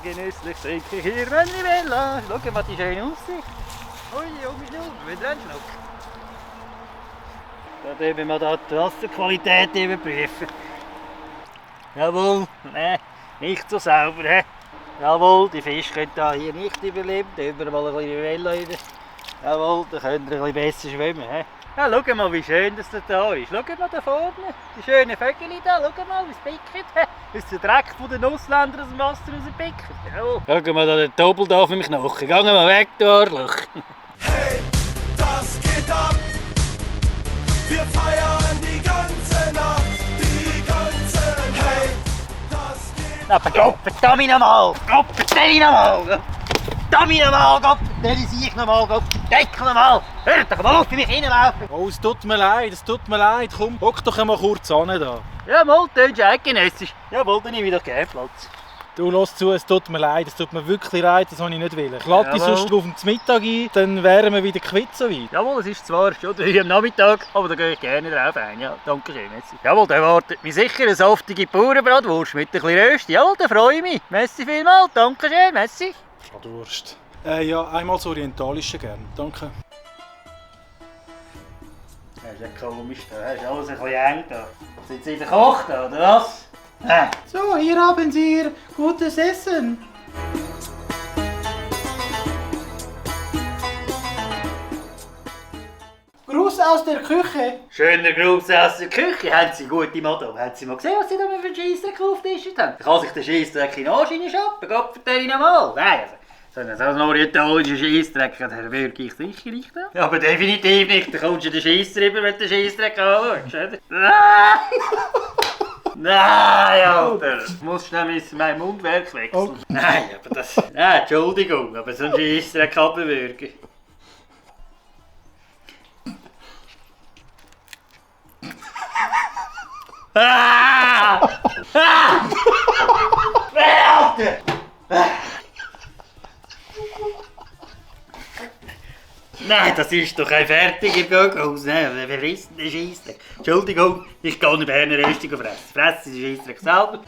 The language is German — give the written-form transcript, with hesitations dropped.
genüsslich trinke ich hier mein Rivella. Schau mal die schöne Aussicht. Ui, junge Schnur, wieder ein Schluck. Da dürfen wir da die Wasserqualität überprüfen. Jawohl, nicht so sauber. He? Jawohl, die Fische können hier nicht überleben. Da haben wir mal ein bisschen Rivella rein. Jawohl, da könnt ihr ein bisschen besser schwimmen. He? Ja, schau mal, wie schön das da ist. Schau mal da vorne, die schönen Vögel da. Schau mal, wie es pickert. Das ist der Dreck von den Ausländern aus dem Wasser rauspickert. Jawohl. Schau mal da den Doppel da auf meinem Knochen. Geh mal weg, du Arschloch. Hey, das geht ab. Wir feiern die ganze Nacht, die ganze Nacht. Hey, das geht ab. Aber Gott, verdammt nochmal! Gott, verdammt nochmal! Verdammt nochmal! Gott, verdammt ich nochmal! Gott, deckel nochmal! Hört doch mal auf, bei mich reinlaufen! Oh, es tut mir leid. Komm, hock doch einmal kurz an da. Ja, mal, tönst du eidgenössisch. Jawohl, dann nehme ich doch gerne Platz. Du, lass zu, es tut mir leid, wirklich leid, das habe ich nicht wollen. Ich lade dich Jawohl. sonst auf den Mittag ein, dann wären wir wieder quitt so weit. Jawohl, es ist zwar schon 3 am Nachmittag, aber da gehe ich gerne drauf ein. Ja, danke schön, merci. Jawohl, da wartet mich sicher eine saftige Bauernbratwurst mit ein bisschen Röst. Jawohl, da freue ich mich. Merci vielmals, danke schön, merci. Bratwurst. Ja, einmal das Orientalische gern, danke. Das ist ja komisch, da ist alles ein bisschen eng da. Sind Sie verkocht da, oder was? So, hier haben Sie Ihr gutes Essen. Gruß aus der Küche. Schöner Gruß aus der Küche. Haben Sie gute Madame? Haben Sie mal gesehen, was Sie da für einen Scheissdreck aufgetischt haben? Da kann sich der Scheissdreck in den Arsch reinschappen. Gott vertelle ich nochmal. Nein, also, so einen orientalischen Scheissdreck hat Herr wirklich sicher nicht. Ja, aber definitiv nicht. Da kommst du den Scheiss drüber, wenn du den Scheissdreck anschaust. Nein, Alter! Du musst schnell mein Mundwerk wechseln. Oh. Nein, aber das... Nein, Entschuldigung, aber so ein Scheissdreck kann bewirken. Ah! Ah! Alter! Nein, das ist doch ein fertiger Bürgerhaus. Wer ist denn der Scheissdreck? Entschuldigung, ich gehe eine Berner Röstung fressen. Fressen Sie den Scheissdreck selber.